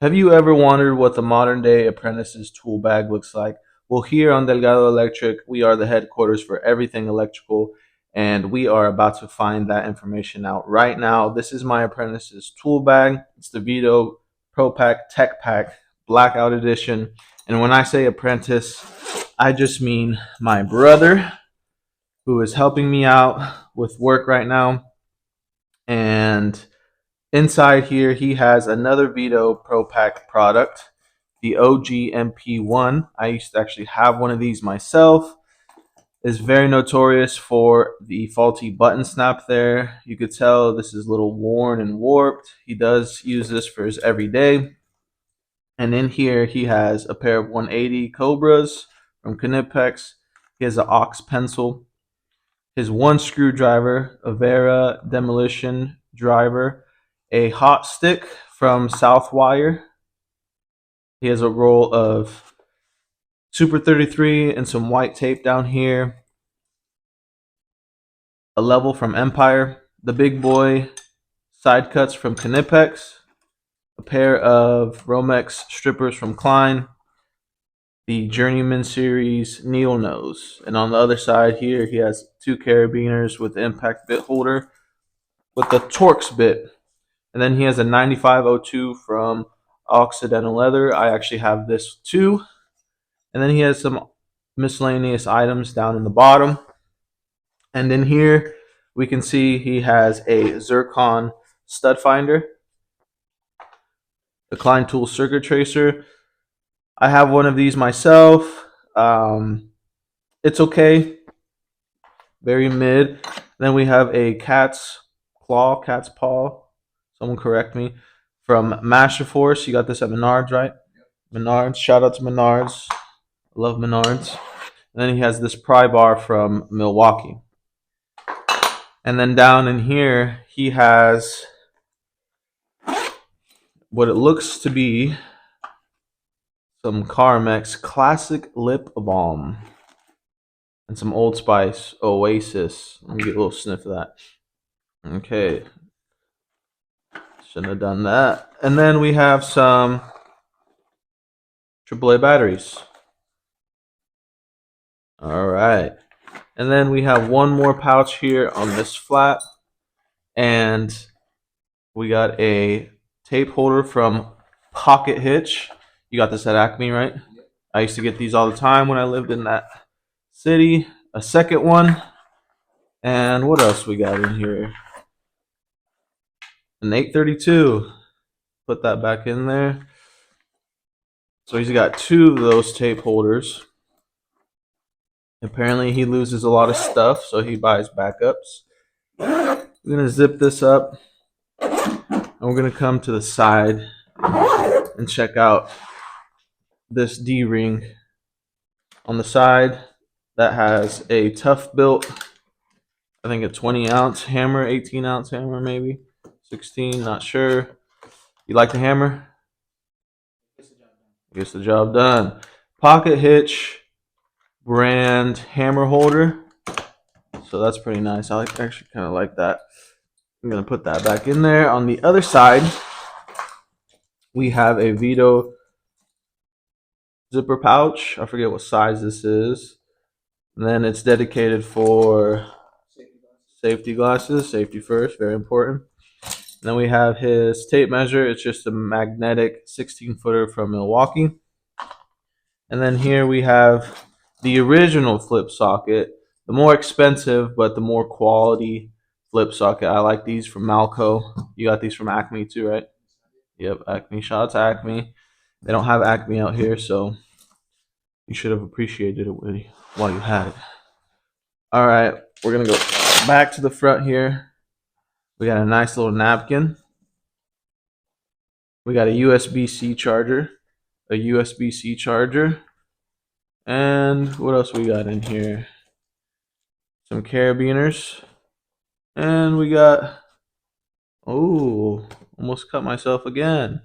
Have you ever wondered what the modern day apprentice's tool bag looks like? Well, here on Delgado Electric, we are the headquarters for everything electrical, and we are about to find that information out right now. This is my apprentice's tool bag. It's the Vito Pro Pack Tech Pack Blackout Edition. And when I say apprentice, I just mean my brother who is helping me out with work right now. And inside here, he has another Vito Pro Pack product, the OG MP1. I used to actually have one of these myself. Is very notorious for the faulty button snap there. You could tell this is a little worn and warped. He does use this for his everyday. And in here, he has a pair of 180 Cobras from Knipex. He has an ox pencil. His one screwdriver, a Vera demolition driver, a hot stick from Southwire. He has a roll of Super 33 and some white tape down here. A level from Empire. The big boy side cuts from Knipex. A pair of Romex strippers from Klein. The Journeyman Series needle nose. And on the other side here, he has two carabiners with the impact bit holder with the Torx bit. And then he has a 9502 from Occidental Leather. I actually have this too. And then he has some miscellaneous items down in the bottom. And in here, we can see he has a Zircon stud finder, the Klein Tool circuit tracer. I have one of these myself. It's okay, very mid. Then we have a cat's paw. Someone correct me. From Masterforce. You got this at Menards, right? Menards. Shout out to Menards. I love Menards. And then he has this pry bar from Milwaukee. And then down in here, he has what it looks to be some Carmex Classic Lip Balm and some Old Spice Oasis. Let me get a little sniff of that. Okay. Shouldn't have done that. And then we have some AAA batteries. All right. And then we have one more pouch here on this flat. And we got a tape holder from Pocket Hitch. You got this at Acme, right? I used to get these all the time when I lived in that city. A second one. And what else we got in here? An 832. Put that back in there. So he's got two of those tape holders. Apparently he loses a lot of stuff, so he buys backups. We're going to zip this up. And we're going to come to the side and check out this D-ring on the side that has a tough built, I think a 20-ounce hammer, 18-ounce hammer maybe, 16, not sure. You like the hammer? Gets the job done. Pocket Hitch brand hammer holder. So that's pretty nice. I actually kind of like that. I'm going to put that back in there. On the other side, we have a Vito zipper pouch. I forget what size this is. And then it's dedicated for safety glasses. Safety first, very important. And then we have his tape measure. It's just a magnetic 16-footer from Milwaukee. And then here we have the original flip socket, the more expensive but the more quality flip socket. I like these from Malco. You got these from Acme too, right? Yep, Acme. Shout out to Acme. They don't have Acme out here, so you should have appreciated it while you had it. All right, we're going to go back to the front here. We got a nice little napkin. We got a USB-C charger. A USB-C charger. And what else we got in here? Some carabiners. And we got, oh, almost cut myself again.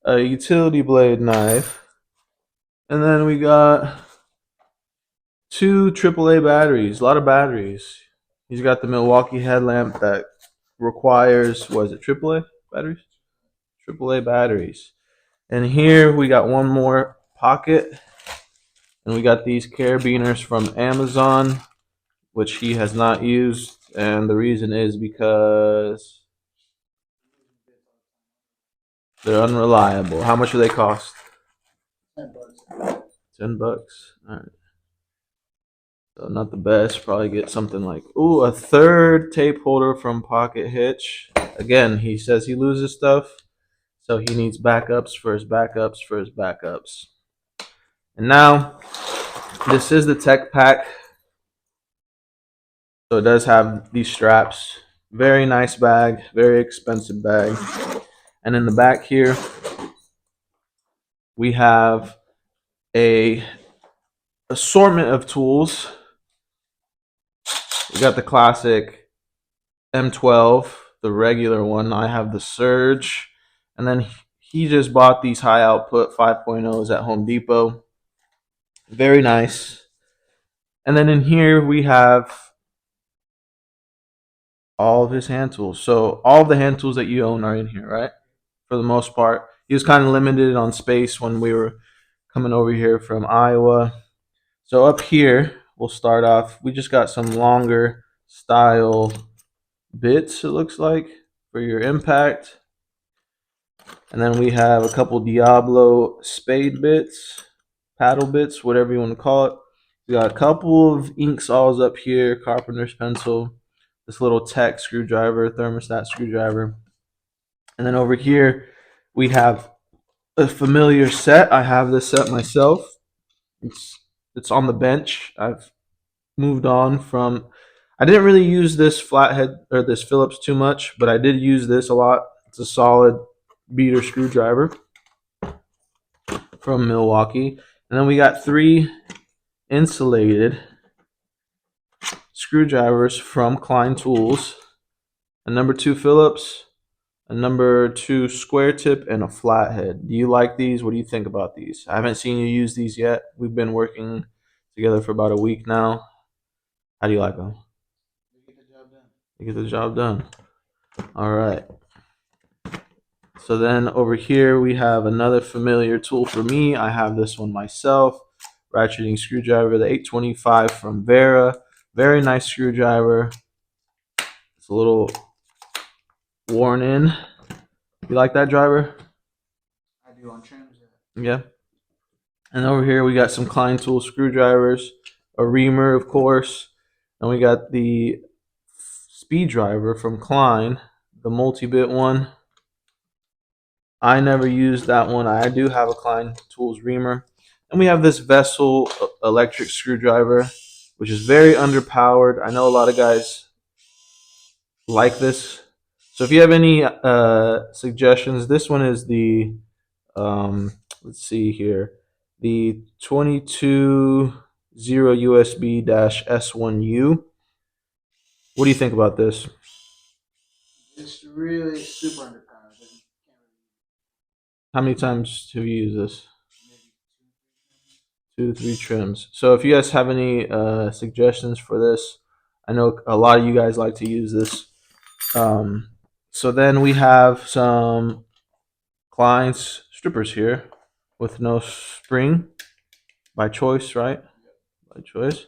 A utility blade knife. And then we got two AAA batteries. A lot of batteries. He's got the Milwaukee headlamp that requires, was it AAA batteries? AAA batteries. And here we got one more pocket, and we got these carabiners from Amazon, which he has not used, and the reason is because they're unreliable. How much do they cost? $10. $10. All right. So not the best. Probably get something like a third tape holder from Pocket Hitch. Again, he says he loses stuff, so he needs backups for his backups for his backups. And now this is the tech pack. So it does have these straps. Very nice bag, very expensive bag. And in the back here, we have a assortment of tools. We got the classic M12, the regular one. I have the Surge. And then he just bought these high output 5.0s at Home Depot. Very nice. And then in here we have all of his hand tools. So all of the hand tools that you own are in here, right? For the most part. He was kind of limited on space when we were coming over here from Iowa. So up here, we'll start off. We just got some longer style bits, it looks like, for your impact. And then we have a couple Diablo spade bits, paddle bits, whatever you want to call it. We got a couple of ink saws up here, carpenter's pencil, this little tech screwdriver, thermostat screwdriver. And then over here, we have a familiar set. I have this set myself. It's on the bench. I've moved on from. I didn't really use this flathead or this Phillips too much, but I did use this a lot. It's a solid beater screwdriver from Milwaukee. And then we got 3 insulated screwdrivers from Klein Tools. A number 2 Phillips, a number 2 square tip, and a flathead. Do you like these? What do you think about these? I haven't seen you use these yet. We've been working together for about a week now. How do you like them? They get the job done. All right. So then over here we have another familiar tool for me. I have this one myself. Ratcheting screwdriver, the 825 from Vera. Very nice screwdriver. It's a little worn in. You like that driver? I do on trims. Yeah. And over here we got some Klein Tool screwdrivers, a reamer, of course, and we got the speed driver from Klein, the multi-bit one. I never used that one. I do have a Klein Tools reamer. And we have this Vessel electric screwdriver, which is very underpowered. I know a lot of guys like this. So if you have any suggestions, this one is the, let's see here, the 22.0 USB-S1U. What do you think about this? It's really super underpowered. How many times have you used this? 2 to 3 trims. So if you guys have any suggestions for this, I know a lot of you guys like to use this. So then we have some Klein's strippers here with no spring by choice, right? By choice.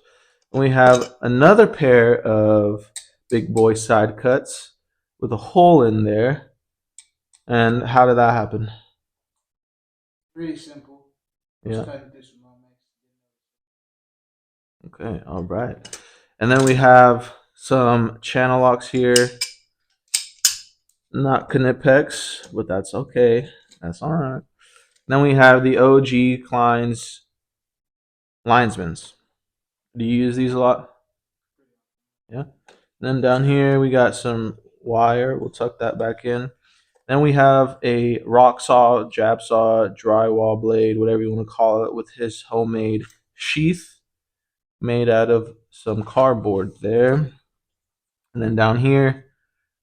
And we have another pair of big boy side cuts with a hole in there. And how did that happen? Pretty simple. Yeah. Okay, all right. And then we have some channel locks here. Not Knipex, but that's okay. That's all right. Then we have the OG Klein's linesmans. Do you use these a lot? Yeah. Then down here we got some wire. We'll tuck that back in. Then we have a rock saw, jab saw, drywall blade, whatever you want to call it, with his homemade sheath made out of some cardboard there. And then down here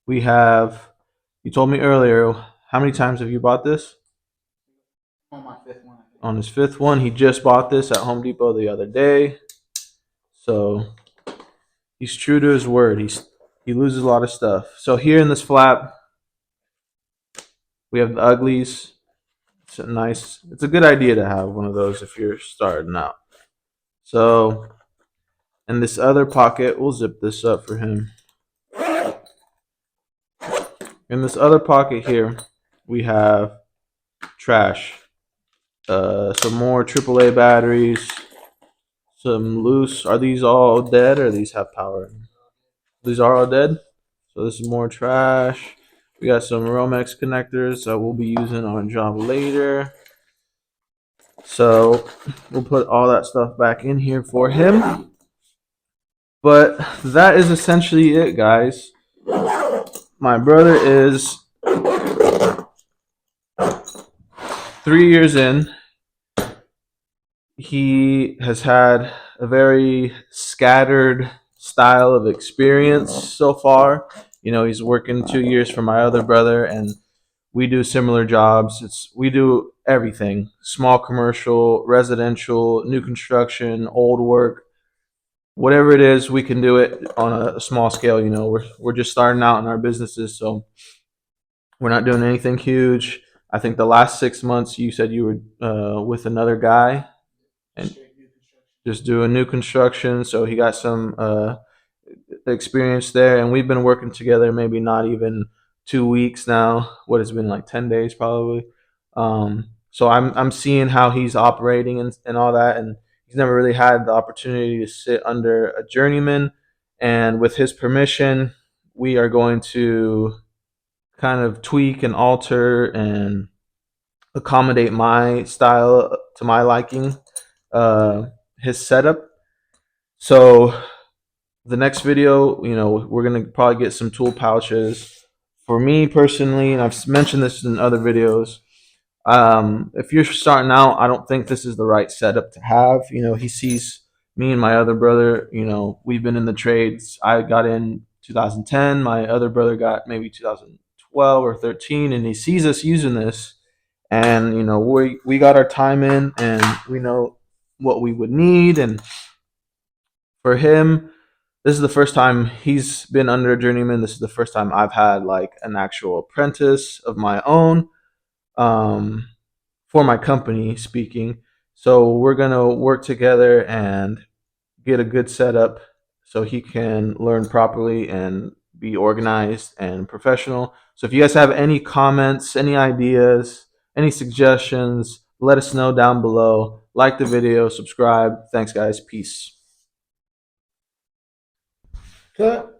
we have, you told me earlier, how many times have you bought this? On my 5th one. On his 5th one. He just bought this at Home Depot the other day. So he's true to his word. He loses a lot of stuff. So here in this flap, we have the uglies It's a good idea to have one of those if you're starting out. So, in this other pocket, we'll zip this up for him. In this other pocket here, we have trash. Some more AAA batteries. Some loose. Are these all dead or these have power? These are all dead. So this is more trash. We got some Romex connectors that we'll be using on a job later. So we'll put all that stuff back in here for him. But that is essentially it, guys. My brother is 3 years in. He has had a very scattered style of experience so far. He's working 2 years for my other brother, and we do similar jobs. We do everything: small commercial, residential, new construction, old work, whatever it is. We can do it on a small scale. We're just starting out in our businesses, so we're not doing anything huge. I think the last 6 months you said you were with another guy and just doing new construction. So he got some experience there, and we've been working together maybe not even 2 weeks now. What has been like 10 days probably. So I'm seeing how he's operating and all that, and he's never really had the opportunity to sit under a journeyman. And with his permission, we are going to kind of tweak and alter and accommodate my style to my liking, uh, his setup. So the next video, we're gonna probably get some tool pouches. For me personally, and I've mentioned this in other videos, if you're starting out, I don't think this is the right setup to have. He sees me and my other brother. We've been in the trades. I got in 2010. My other brother got maybe 2012 or 13, and he sees us using this, and we got our time in, and we know what we would need. And for him, this is the first time he's been under a journeyman. This is the first time I've had like an actual apprentice of my own, um, for my company speaking. So we're gonna work together and get a good setup so he can learn properly and be organized and professional. So if you guys have any comments, any ideas, any suggestions, let us know down below. Like the video, subscribe. Thanks, guys. Peace. Cut.